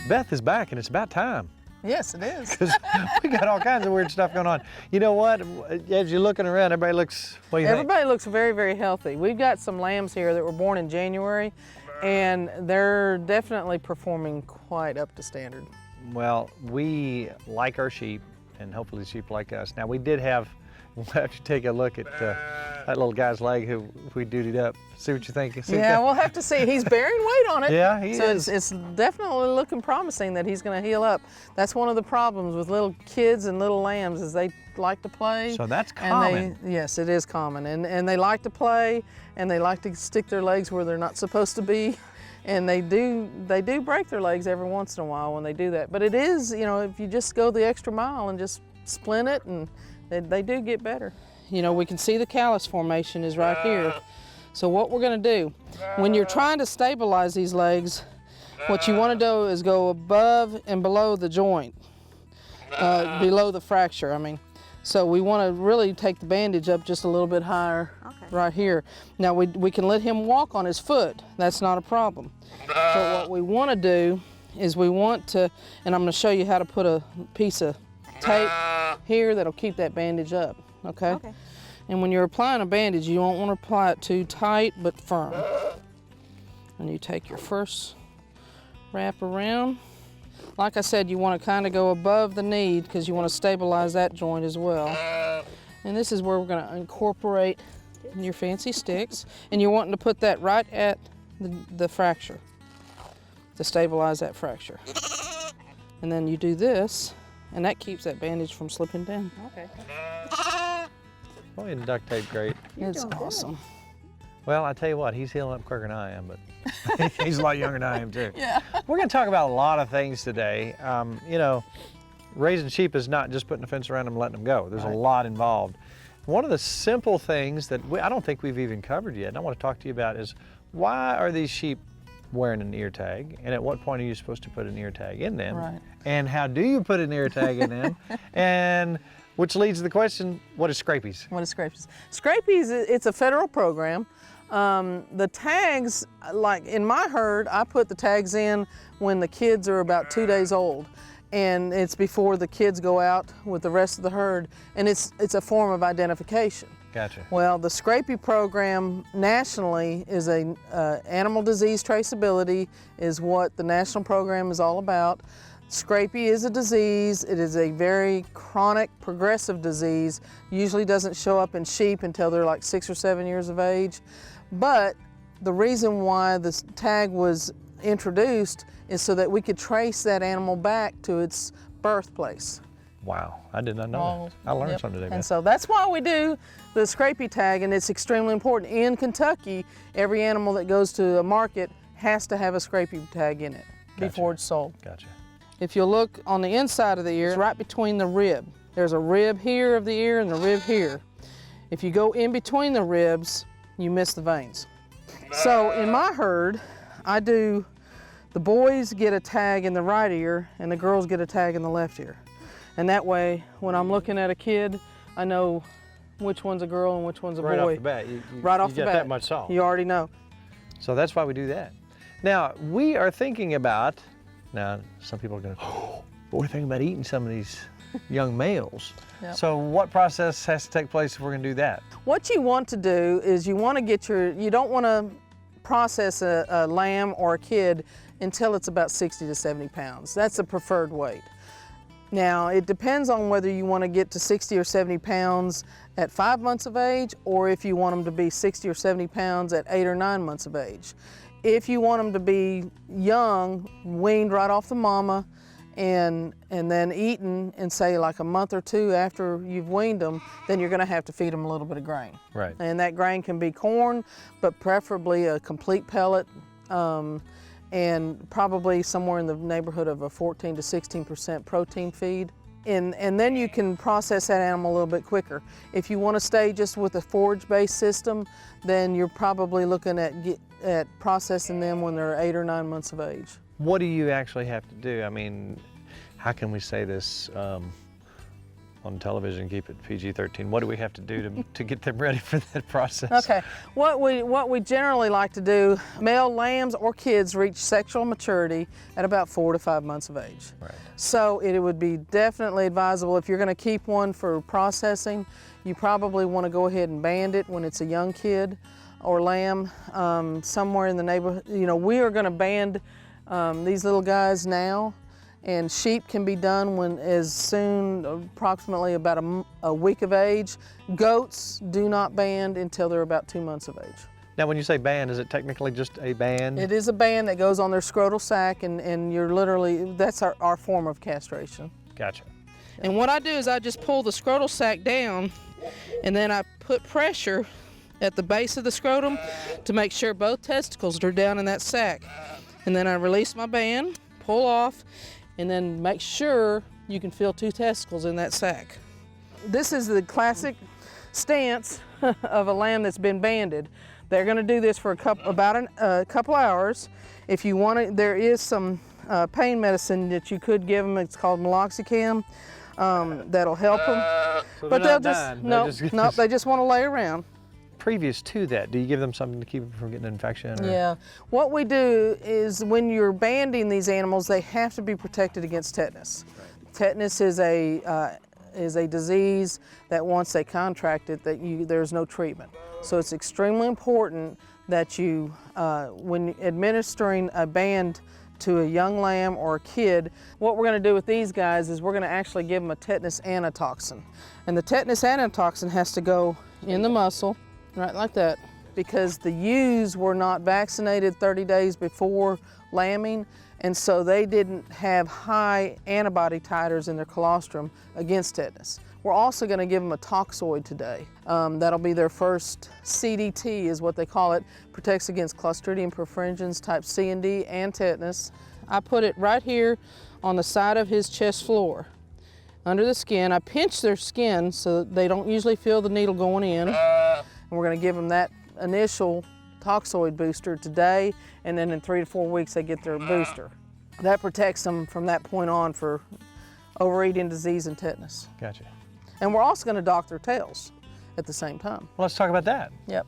Beth is back, and it's about time. Yes, it is. Because we got all kinds of weird stuff going on. You know what? As you're looking around, everybody looks, what do you think? Everybody looks very, very healthy. We've got some lambs here that were born in January, and they're definitely performing quite up to standard. Well, we like our sheep, and hopefully the sheep like us. Now, we did have, we'll have to take a look at that little guy's leg who we dutied up. See what you think. Yeah, we'll have to see. He's bearing weight on it. Yeah, he is. So it's definitely looking promising that he's going to heal up. That's one of the problems with little kids and little lambs is they like to play. So that's common. Yes, it is common. And they like to play, and they like to stick their legs where they're not supposed to be. And they do break their legs every once in a while when they do that. But it is, you know, if you just go the extra mile and just splint it, and they do get better. You know, we can see the callus formation is right here. So what we're gonna do, when you're trying to stabilize these legs, what you wanna do is go above and below the joint, below the fracture, I mean. So we wanna really take the bandage up just a little bit higher, right here. Now we can let him walk on his foot, that's not a problem. But what we wanna do is we want to, and I'm gonna show you how to put a piece of tape here that'll keep that bandage up, okay? And when you're applying a bandage, you don't want to apply it too tight, but firm. And you take your first wrap around. Like I said, you want to kind of go above the knee because you want to stabilize that joint as well. And this is where we're going to incorporate your fancy sticks. And you're wanting to put that right at the fracture to stabilize that fracture. And then you do this, and that keeps that bandage from slipping down. Okay. Well, you duct tape great. It's awesome. Well, I tell you what, he's healing up quicker than I am, but he's a lot younger than I am too. Yeah. We're going to talk about a lot of things today. You know, raising sheep is not just putting a fence around them and letting them go. There's a lot involved. One of the simple things that I don't think we've even covered yet, and I want to talk to you about, is why are these sheep wearing an ear tag, and at what point are you supposed to put an ear tag in them? Right. And how do you put an ear tag in them? And which leads to the question, what is scrapies? What is scrapies? Scrapies, it's a federal program. The tags, like in my herd, I put the tags in when the kids are about 2 days old. And it's before the kids go out with the rest of the herd. And it's a form of identification. Gotcha. Well, the scrapie program nationally is animal disease traceability is what the national program is all about. Scrapie is a disease. It is a very chronic, progressive disease. Usually doesn't show up in sheep until they're like 6 or 7 years of age. But the reason why this tag was introduced is so that we could trace that animal back to its birthplace. Wow, I did not know that. I learned something today, man. And so that's why we do the scrapie tag, and it's extremely important. In Kentucky, every animal that goes to a market has to have a scrapie tag in it before it's sold. Gotcha. If you look on the inside of the ear, it's right between the rib. There's a rib here of the ear and a rib here. If you go in between the ribs, you miss the veins. So in my herd, the boys get a tag in the right ear and the girls get a tag in the left ear. And that way, when I'm looking at a kid, I know which one's a girl and which one's a boy. Right off the bat, right off the bat. You get that much salt. You already know. So that's why we do that. Now, we are thinking about, now some people are going, oh, but we're thinking about eating some of these young males. Yep. So what process has to take place if we're going to do that? What you want to do is you want to get you don't want to process a lamb or a kid until it's about 60 to 70 pounds. That's the preferred weight. Now, it depends on whether you want to get to 60 or 70 pounds at 5 months of age, or if you want them to be 60 or 70 pounds at 8 or 9 months of age. If you want them to be young, weaned right off the mama, and then eaten in, say, like a month or two after you've weaned them, then you're going to have to feed them a little bit of grain. Right. And that grain can be corn, but preferably a complete pellet, and probably somewhere in the neighborhood of a 14 to 16% protein feed. And then you can process that animal a little bit quicker. If you want to stay just with a forage-based system, then you're probably looking at processing them when they're 8 or 9 months of age. What do you actually have to do? I mean, how can we say this? on television, keep it PG-13. What do we have to do to get them ready for that process? Okay, what we generally like to do, male lambs or kids reach sexual maturity at about 4 to 5 months of age. Right. So it would be definitely advisable if you're going to keep one for processing, you probably want to go ahead and band it when it's a young kid or lamb, somewhere in the neighborhood. You know, we are going to band these little guys now. And sheep can be done when as soon, approximately about a week of age. Goats do not band until they're about 2 months of age. Now, when you say band, is it technically just a band? It is a band that goes on their scrotal sac, and you're literally, that's our form of castration. Gotcha. And what I do is I just pull the scrotal sac down, and then I put pressure at the base of the scrotum to make sure both testicles are down in that sac. And then I release my band, pull off, and then make sure you can feel 2 testicles in that sac. This is the classic stance of a lamb that's been banded. They're going to do this for about a couple hours. If you want to, there is some pain medicine that you could give them. It's called meloxicam. That'll help them. So but they're they'll not just, dying. no, they just want to lay around. Previous to that, do you give them something to keep them from getting an infection? Or? Yeah, what we do is when you're banding these animals, they have to be protected against tetanus. Right. Tetanus is a disease that once they contract it, there's no treatment. So it's extremely important that you, when administering a band to a young lamb or a kid, what we're going to do with these guys is we're going to actually give them a tetanus antitoxin. And the tetanus antitoxin has to go in the muscle, right like that, because the ewes were not vaccinated 30 days before lambing, and so they didn't have high antibody titers in their colostrum against tetanus. We're also going to give them a toxoid today. That'll be their first CDT is what they call it, protects against Clostridium perfringens type C and D and tetanus. I put it right here on the side of his chest floor. Under the skin, I pinch their skin so that they don't usually feel the needle going in. And we're going to give them that initial toxoid booster today, and then in 3 to 4 weeks they get their booster. That protects them from that point on for overeating disease and tetanus. Gotcha. And we're also going to dock their tails at the same time. Well, let's talk about that. Yep.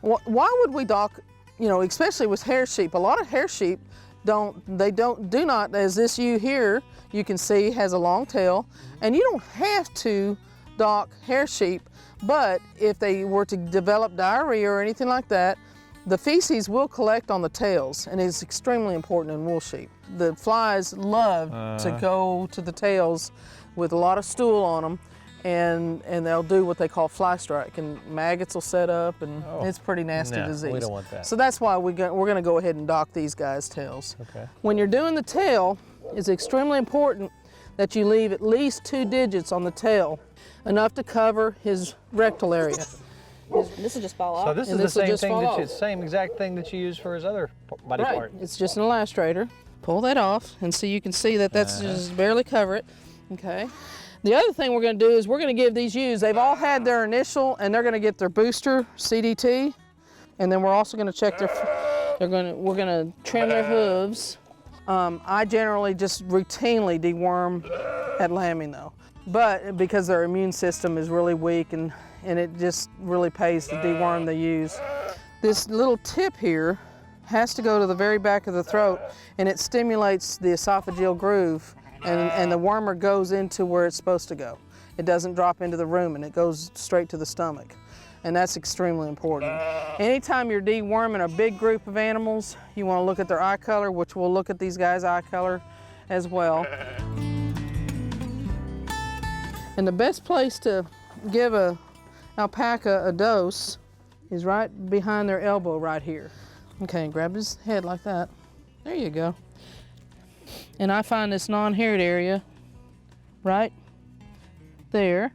Why would we dock, you know, especially with hair sheep? A lot of hair sheep do not, as this ewe here, you can see has a long tail, and you don't have to dock hair sheep. But if they were to develop diarrhea or anything like that, the feces will collect on the tails, and it's extremely important in wool sheep. The flies love to go to the tails with a lot of stool on them, and they'll do what they call fly strike, and maggots will set up, and it's pretty nasty disease. We don't want that. So that's why we're going to go ahead and dock these guys' tails. Okay. When you're doing the tail, it's extremely important that you leave at least 2 digits on the tail, enough to cover his rectal area. This will just fall off. So this is the same exact thing that you use for his other body part. It's just an elastrator. Pull that off, and so you can see that that's just barely cover it. Okay. The other thing we're going to do is we're going to give these ewes, they've all had their initial, and they're going to get their booster CDT, and then we're also going to check we're going to trim their hooves. I generally just routinely deworm at lambing though, but because their immune system is really weak, and it just really pays to deworm the ewes. This little tip here has to go to the very back of the throat, and it stimulates the esophageal groove, and the wormer goes into where it's supposed to go. It doesn't drop into the rumen, it goes straight to the stomach. And that's extremely important. Anytime you're deworming a big group of animals, you want to look at their eye color, which we'll look at these guys' eye color as well. And the best place to give a alpaca a dose is right behind their elbow right here. Okay, grab his head like that. There you go. And I find this non-haired area right there.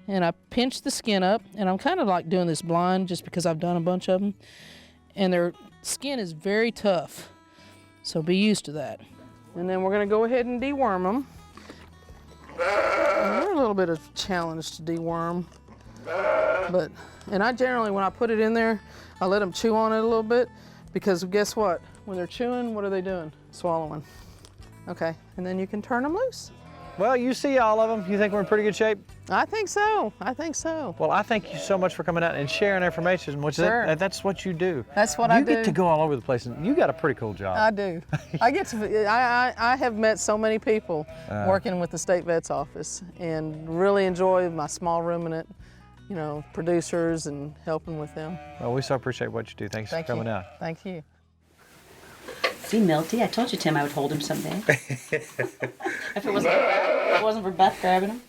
And I pinch the skin up, and I'm kind of like doing this blind just because I've done a bunch of them. And their skin is very tough, so be used to that. And then we're gonna go ahead and deworm them. They're a little bit of a challenge to deworm. And I generally, when I put it in there, I let them chew on it a little bit, because guess what? When they're chewing, what are they doing? Swallowing. Okay, and then you can turn them loose. Well, you see all of them. You think we're in pretty good shape? I think so. I think so. Well, I thank you so much for coming out and sharing information, which Sure. that's what you do. That's what I do. You get to go all over the place, and you got a pretty cool job. I do. I get to. I have met so many people working with the state vet's office, and really enjoy my small ruminant, producers and helping with them. Well, we so appreciate what you do. Thanks for coming out. Thank you. See, Milty, I told you, Tim, I would hold him someday. If it wasn't for Beth grabbing him.